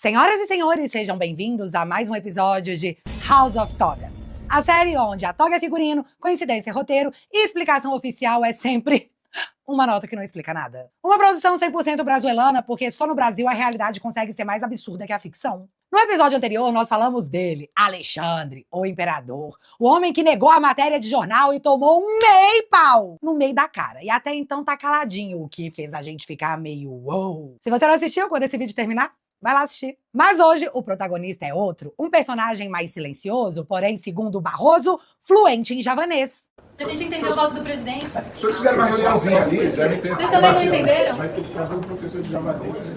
Senhoras e senhores, sejam bem-vindos a mais um episódio de House of Togas. A série onde a toga é figurino, coincidência é roteiro e explicação oficial é sempre uma nota que não explica nada. Uma produção 100% brasileirana, porque só no Brasil a realidade consegue ser mais absurda que a ficção. No episódio anterior, nós falamos dele, Alexandre, o imperador, o homem que negou a matéria de jornal e tomou um meio pau no meio da cara. E até então tá caladinho, o que fez a gente ficar meio uou. Se você não assistiu, quando esse vídeo terminar, vai lá assistir. Mas hoje o protagonista é outro, um personagem mais silencioso, porém, segundo o Barroso, fluente em javanês. A gente entendeu o voto do presidente. Os senhores fizeram uma reuniãozinha ali, devem ter... Vocês também não entenderam? Vai ter que trazer um professor de javanês.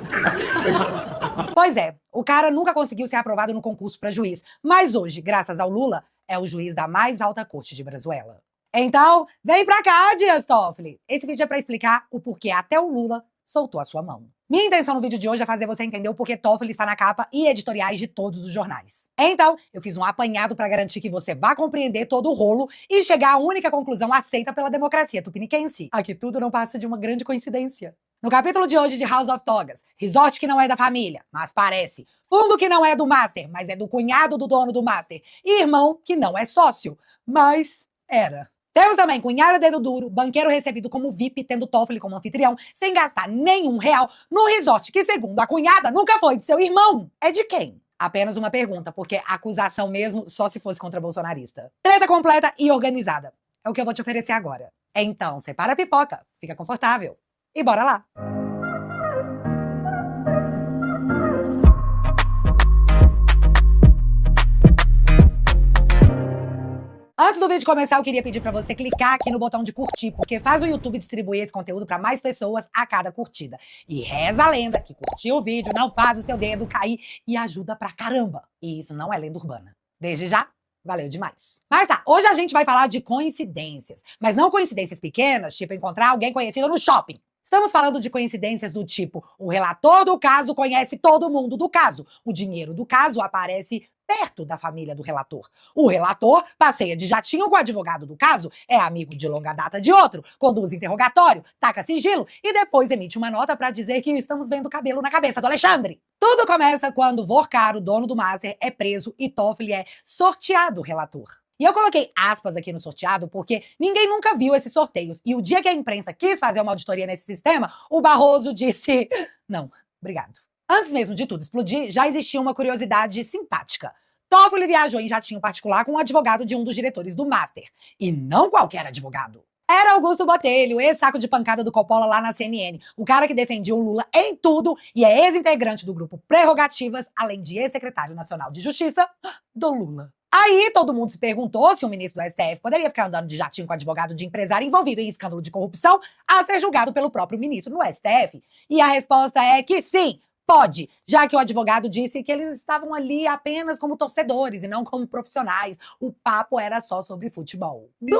Pois é, o cara nunca conseguiu ser aprovado no concurso para juiz, mas hoje, graças ao Lula, é o juiz da mais alta corte de Brazuela. Então, vem pra cá, Dias Toffoli! Esse vídeo é pra explicar o porquê até o Lula soltou a sua mão. Minha intenção no vídeo de hoje é fazer você entender o porquê Toffoli está na capa e editoriais de todos os jornais. Então, eu fiz um apanhado para garantir que você vá compreender todo o rolo e chegar à única conclusão aceita pela democracia tupiniquense. Aqui tudo não passa de uma grande coincidência. No capítulo de hoje de House of Togas, resort que não é da família, mas parece. Fundo que não é do Master, mas é do cunhado do dono do Master. E irmão que não é sócio, mas era. Temos também cunhada dedo duro, banqueiro recebido como VIP, tendo Toffoli como anfitrião, sem gastar nenhum real, no resort que, segundo a cunhada, nunca foi de seu irmão. É de quem? Apenas uma pergunta, porque a acusação mesmo só se fosse contra bolsonarista. Treta completa e organizada. É o que eu vou te oferecer agora. Então, separa a pipoca, fica confortável e bora lá. Antes do vídeo começar, eu queria pedir pra você clicar aqui no botão de curtir, porque faz o YouTube distribuir esse conteúdo pra mais pessoas a cada curtida. E reza a lenda que curtir o vídeo não faz o seu dedo cair e ajuda pra caramba. E isso não é lenda urbana. Desde já, valeu demais. Mas tá, hoje a gente vai falar de coincidências. Mas não coincidências pequenas, tipo encontrar alguém conhecido no shopping. Estamos falando de coincidências do tipo, o relator do caso conhece todo mundo do caso. O dinheiro do caso aparece perto da família do relator. O relator passeia de jatinho com o advogado do caso, é amigo de longa data de outro, conduz interrogatório, taca sigilo e depois emite uma nota para dizer que estamos vendo cabelo na cabeça do Alexandre. Tudo começa quando Vorcaro, dono do Master, é preso e Toffoli é sorteado relator. E eu coloquei aspas aqui no sorteado porque ninguém nunca viu esses sorteios. E o dia que a imprensa quis fazer uma auditoria nesse sistema, o Barroso disse, não, obrigado. Antes mesmo de tudo explodir, já existia uma curiosidade simpática. Toffoli viajou em jatinho particular com um advogado de um dos diretores do Master. E não qualquer advogado. Era Augusto Botelho, ex-saco de pancada do Coppola lá na CNN. O cara que defendia o Lula em tudo e é ex-integrante do grupo Prerrogativas, além de ex-secretário nacional de Justiça do Lula. Aí todo mundo se perguntou se o ministro do STF poderia ficar andando de jatinho com advogado de empresário envolvido em escândalo de corrupção a ser julgado pelo próprio ministro no STF. E a resposta é que sim, pode, já que o advogado disse que eles estavam ali apenas como torcedores e não como profissionais. O papo era só sobre futebol. Blim!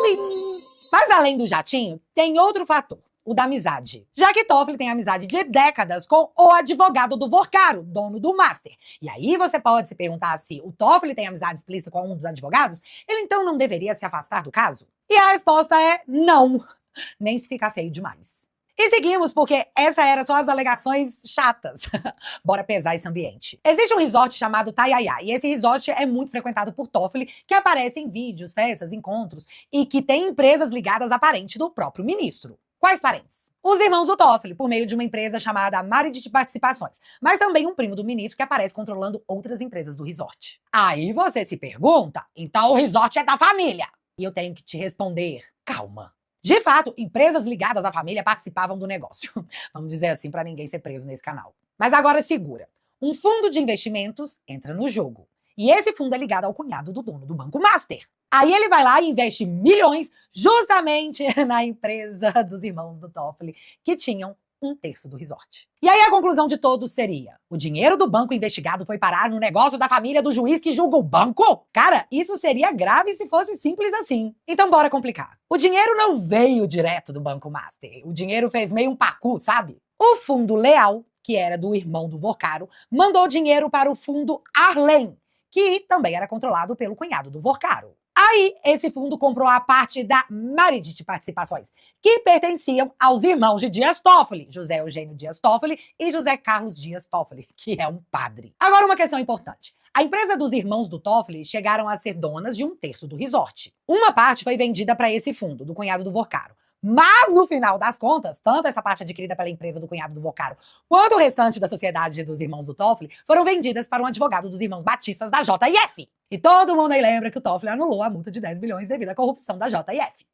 Mas além do jatinho, tem outro fator. O da amizade. Já que Toffoli tem amizade de décadas com o advogado do Vorcaro, dono do Master. E aí você pode se perguntar se o Toffoli tem amizade explícita com um dos advogados, ele então não deveria se afastar do caso? E a resposta é não. Nem se ficar feio demais. E seguimos, porque essa era só as alegações chatas. Bora pesar esse ambiente. Existe um resort chamado Tayaya, e esse resort é muito frequentado por Toffoli, que aparece em vídeos, festas, encontros, e que tem empresas ligadas à parente do próprio ministro. Quais parentes? Os irmãos do Toffoli, por meio de uma empresa chamada Marit Participações, mas também um primo do ministro que aparece controlando outras empresas do resort. Aí você se pergunta, então o resort é da família? E eu tenho que te responder, calma. De fato, empresas ligadas à família participavam do negócio. Vamos dizer assim, para ninguém ser preso nesse canal. Mas agora segura. Um fundo de investimentos entra no jogo. E esse fundo é ligado ao cunhado do dono do Banco Master. Aí ele vai lá e investe milhões justamente na empresa dos irmãos do Toffoli, que tinham 1/3 do resort. E aí a conclusão de todos seria: o dinheiro do banco investigado foi parar no negócio da família do juiz que julga o banco? Cara, isso seria grave se fosse simples assim. Então bora complicar. O dinheiro não veio direto do Banco Master. O dinheiro fez meio um pacu, sabe? O fundo Leal, que era do irmão do Vorcaro, mandou dinheiro para o fundo Arlen, que também era controlado pelo cunhado do Vorcaro. Aí, esse fundo comprou a parte da Meredith Participações, que pertenciam aos irmãos de Dias Toffoli, José Eugênio Dias Toffoli e José Carlos Dias Toffoli, que é um padre. Agora, uma questão importante. A empresa dos irmãos do Toffoli chegaram a ser donas de 1/3 do resort. Uma parte foi vendida para esse fundo, do cunhado do Vorcaro. Mas, no final das contas, tanto essa parte adquirida pela empresa do cunhado do Vorcaro, quanto o restante da sociedade dos irmãos do Toffoli, foram vendidas para um advogado dos irmãos Batistas da JF. E todo mundo aí lembra que o Toffoli anulou a multa de 10 bilhões devido à corrupção da JF,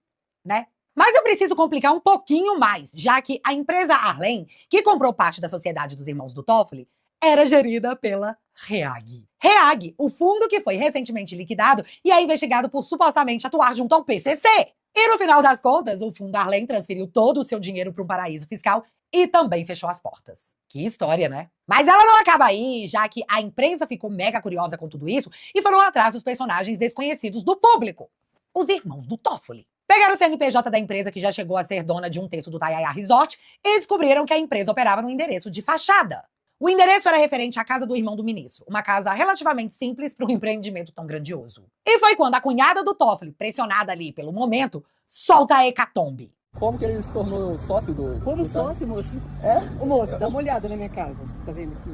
né? Mas eu preciso complicar um pouquinho mais, já que a empresa Arlen, que comprou parte da sociedade dos irmãos do Toffoli, era gerida pela REAG. REAG, o fundo que foi recentemente liquidado e é investigado por supostamente atuar junto ao PCC. E no final das contas, o fundo Arlen transferiu todo o seu dinheiro para um paraíso fiscal e também fechou as portas. Que história, né? Mas ela não acaba aí, já que a imprensa ficou mega curiosa com tudo isso e foram atrás dos personagens desconhecidos do público, os irmãos do Toffoli. Pegaram o CNPJ da empresa que já chegou a ser dona de 1/3 do Tayaya Resort e descobriram que a empresa operava no endereço de fachada. O endereço era referente à casa do irmão do ministro, uma casa relativamente simples para um empreendimento tão grandioso. E foi quando a cunhada do Toffoli, pressionada ali pelo momento, solta a hecatombe. Como que ele se tornou sócio do... Como sócio, moço? É? Ô, moço, dá uma olhada na minha casa. Você tá vendo aqui?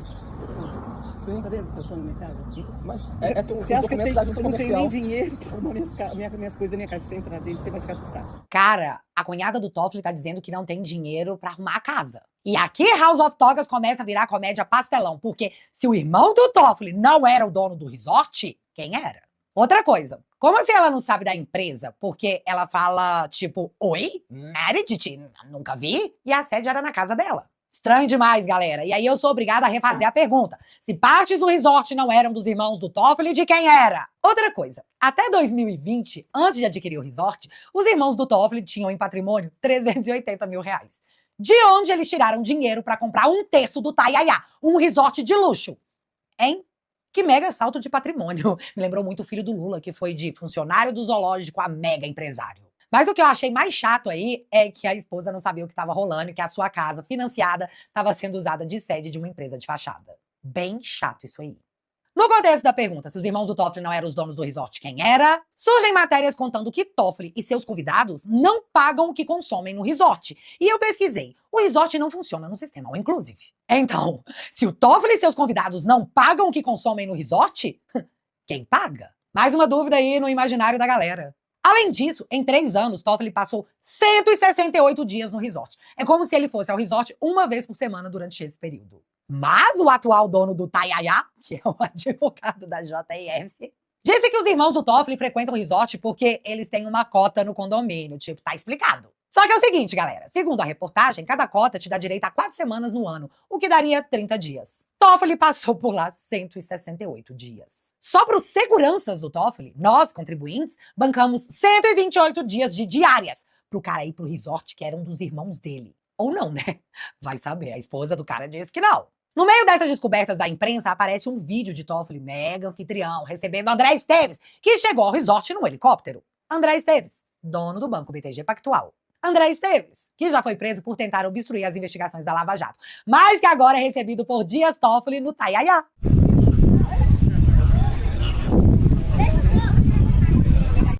Sim. Tá vendo a situação da minha casa? Mas é que Você acha que eu da junta não tenho nem comercial. dinheiro pra arrumar minhas coisas da minha casa? Se você entrar dentro, você vai ficar assustado. Cara, a cunhada do Toffoli tá dizendo que não tem dinheiro pra arrumar a casa. E aqui House of Togas começa a virar comédia pastelão, porque se o irmão do Toffoli não era o dono do resort, quem era? Outra coisa, como assim ela não sabe da empresa? Porque ela fala, tipo, oi? Meredith? Nunca vi? E a sede era na casa dela. Estranho demais, galera. E aí eu sou obrigada a refazer a pergunta. Se partes do resort não eram dos irmãos do Toffoli, de quem era? Outra coisa, até 2020, antes de adquirir o resort, os irmãos do Toffoli tinham em patrimônio 380 mil reais. De onde eles tiraram dinheiro para comprar 1/3 do Tayaya, um resort de luxo? Hein? Que mega salto de patrimônio. Me lembrou muito o filho do Lula, que foi de funcionário do zoológico a mega empresário. Mas o que eu achei mais chato aí é que a esposa não sabia o que estava rolando e que a sua casa financiada estava sendo usada de sede de uma empresa de fachada. Bem chato isso aí. No contexto da pergunta se os irmãos do Toffoli não eram os donos do resort, quem era? Surgem matérias contando que Toffoli e seus convidados não pagam o que consomem no resort. E eu pesquisei. O resort não funciona no sistema all inclusive. Então, se o Toffoli e seus convidados não pagam o que consomem no resort, quem paga? Mais uma dúvida aí no imaginário da galera. Além disso, em 3 anos, Toffoli passou 168 dias no resort. É como se ele fosse ao resort uma vez por semana durante esse período. Mas o atual dono do Tayaya, que é o advogado da JF, disse que os irmãos do Toffoli frequentam o resort porque eles têm uma cota no condomínio. Tipo, tá explicado. Só que é o seguinte, galera. Segundo a reportagem, cada cota te dá direito a 4 semanas no ano, o que daria 30 dias. Toffoli passou por lá 168 dias. Só para os seguranças do Toffoli, nós, contribuintes, bancamos 128 dias de diárias pro cara ir pro resort, que era um dos irmãos dele. Ou não, né? Vai saber, a esposa do cara disse que não. No meio dessas descobertas da imprensa, aparece um vídeo de Toffoli mega anfitrião, recebendo André Esteves, que chegou ao resort no helicóptero. André Esteves, dono do Banco BTG Pactual. André Esteves, que já foi preso por tentar obstruir as investigações da Lava Jato, mas que agora é recebido por Dias Toffoli no Tayaya.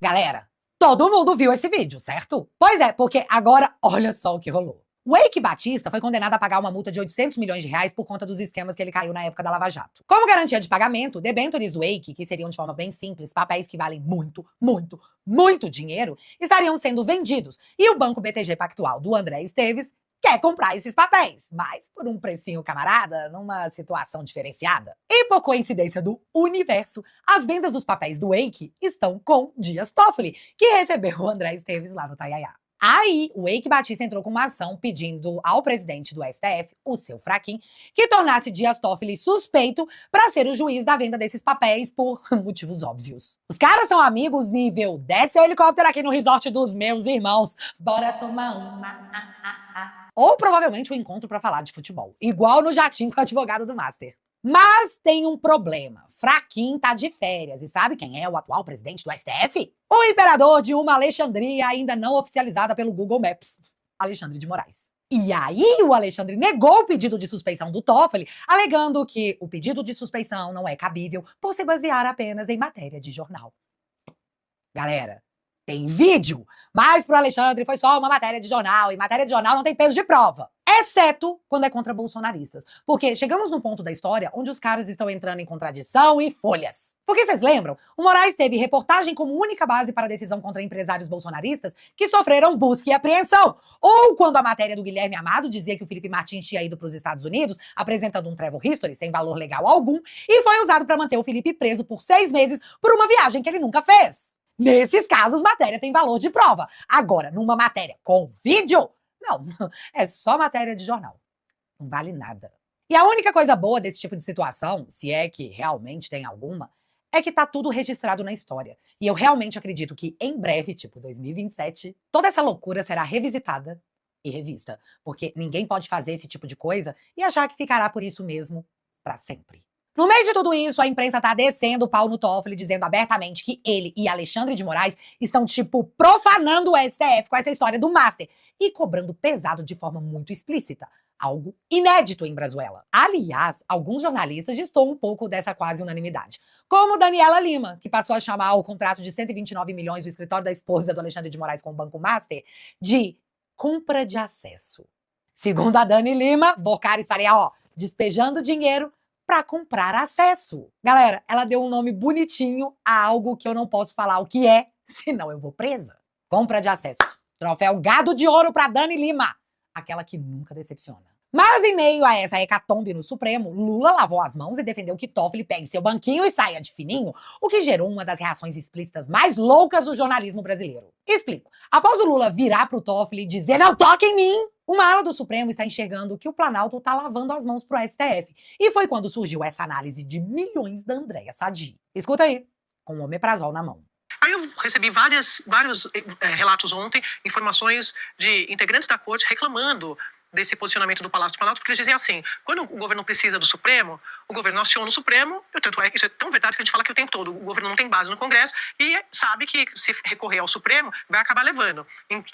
Galera, todo mundo viu esse vídeo, certo? Pois é, porque agora olha só o que rolou. O Eike Batista foi condenado a pagar uma multa de 800 milhões de reais por conta dos esquemas que ele caiu na época da Lava Jato. Como garantia de pagamento, debêntures do Eike, que seriam de forma bem simples, papéis que valem muito, muito, muito dinheiro, estariam sendo vendidos. E o Banco BTG Pactual do André Esteves quer comprar esses papéis, mas por um precinho camarada, numa situação diferenciada. E por coincidência do universo, as vendas dos papéis do Eike estão com Dias Toffoli, que recebeu o André Esteves lá no Tayaya. Aí, o Eike Batista entrou com uma ação pedindo ao presidente do STF, o seu Fachin, que tornasse Dias Toffoli suspeito para ser o juiz da venda desses papéis por motivos óbvios. Os caras são amigos nível desce o helicóptero aqui no resort dos meus irmãos, bora tomar uma. Ou provavelmente um encontro para falar de futebol, igual no jatinho com o advogado do Master. Mas tem um problema. Fachin tá de férias. E sabe quem é o atual presidente do STF? O imperador de uma Alexandria ainda não oficializada pelo Google Maps, Alexandre de Moraes. E aí o Alexandre negou o pedido de suspeição do Toffoli, alegando que o pedido de suspeição não é cabível por se basear apenas em matéria de jornal. Galera, tem vídeo, mas pro Alexandre foi só uma matéria de jornal, e matéria de jornal não tem peso de prova. Exceto quando é contra bolsonaristas. Porque chegamos num ponto da história onde os caras estão entrando em contradição e folhas. Porque vocês lembram? O Moraes teve reportagem como única base para a decisão contra empresários bolsonaristas que sofreram busca e apreensão. Ou quando a matéria do Guilherme Amado dizia que o Felipe Martins tinha ido para os Estados Unidos apresentando um travel history sem valor legal algum e foi usado para manter o Felipe preso por 6 meses por uma viagem que ele nunca fez. Nesses casos, matéria tem valor de prova. Agora, numa matéria com vídeo, não, é só matéria de jornal. Não vale nada. E a única coisa boa desse tipo de situação, se é que realmente tem alguma, é que tá tudo registrado na história. E eu realmente acredito que em breve, tipo 2027, toda essa loucura será revisitada e revista. Porque ninguém pode fazer esse tipo de coisa e achar que ficará por isso mesmo pra sempre. No meio de tudo isso, a imprensa tá descendo o pau no Toffoli, dizendo abertamente que ele e Alexandre de Moraes estão, tipo, profanando o STF com essa história do Master e cobrando pesado de forma muito explícita. Algo inédito em Brazuela. Aliás, alguns jornalistas destoam um pouco dessa quase unanimidade. Como Daniela Lima, que passou a chamar o contrato de 129 milhões do escritório da esposa do Alexandre de Moraes com o Banco Master de compra de acesso. Segundo a Dani Lima, Bocar estaria, despejando dinheiro para comprar acesso. Galera, ela deu um nome bonitinho a algo que eu não posso falar o que é, senão eu vou presa. Compra de acesso. Troféu Gado de Ouro para Dani Lima. Aquela que nunca decepciona. Mas em meio a essa hecatombe no Supremo, Lula lavou as mãos e defendeu que Toffoli pegue seu banquinho e saia de fininho, o que gerou uma das reações explícitas mais loucas do jornalismo brasileiro. Explico. Após o Lula virar pro Toffoli e dizer "não toque em mim", uma ala do Supremo está enxergando que o Planalto tá lavando as mãos pro STF. E foi quando surgiu essa análise de milhões da Andréa Sadi. Escuta aí, com o omeprazol na mão. Aí eu recebi vários relatos ontem, informações de integrantes da corte reclamando desse posicionamento do Palácio do Planalto, porque eles dizem assim: quando o governo precisa do Supremo, o governo aciona o Supremo, tanto é que isso é tão verdade que a gente fala que o tempo todo o governo não tem base no Congresso e sabe que se recorrer ao Supremo vai acabar levando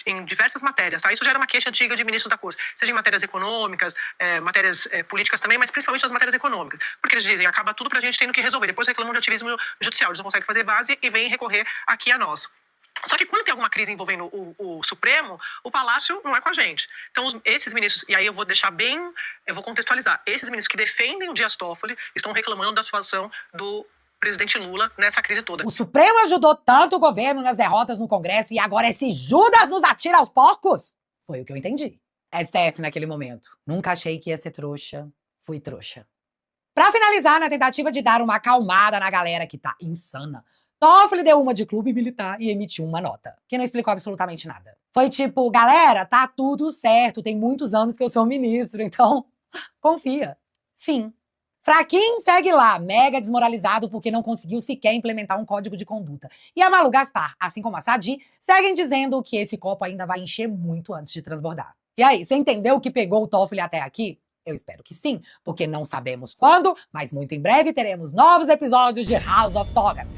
em diversas matérias, tá? Isso já era uma queixa antiga de ministros da Corte, seja em matérias econômicas, matérias políticas também, mas principalmente nas matérias econômicas, porque eles dizem, acaba tudo pra gente tendo que resolver, depois reclamam de ativismo judicial, eles não conseguem fazer base e vêm recorrer aqui a nós. Só que quando tem alguma crise envolvendo o Supremo, o Palácio não é com a gente. Então, esses ministros, e aí eu vou vou contextualizar, esses ministros que defendem o Dias Toffoli estão reclamando da situação do presidente Lula nessa crise toda. O Supremo ajudou tanto o governo nas derrotas no Congresso e agora esse Judas nos atira aos porcos? Foi o que eu entendi. STF naquele momento. Nunca achei que ia ser trouxa, fui trouxa. Pra finalizar, na tentativa de dar uma acalmada na galera que tá insana, Toffoli deu uma de clube militar e emitiu uma nota, que não explicou absolutamente nada. Foi tipo, galera, tá tudo certo, tem muitos anos que eu sou ministro, então confia. Fim. Fraquinho segue lá, mega desmoralizado porque não conseguiu sequer implementar um código de conduta. E a Malu Gaspar, assim como a Sadi, seguem dizendo que esse copo ainda vai encher muito antes de transbordar. E aí, você entendeu o que pegou o Toffoli até aqui? Eu espero que sim, porque não sabemos quando, mas muito em breve teremos novos episódios de House of Togas.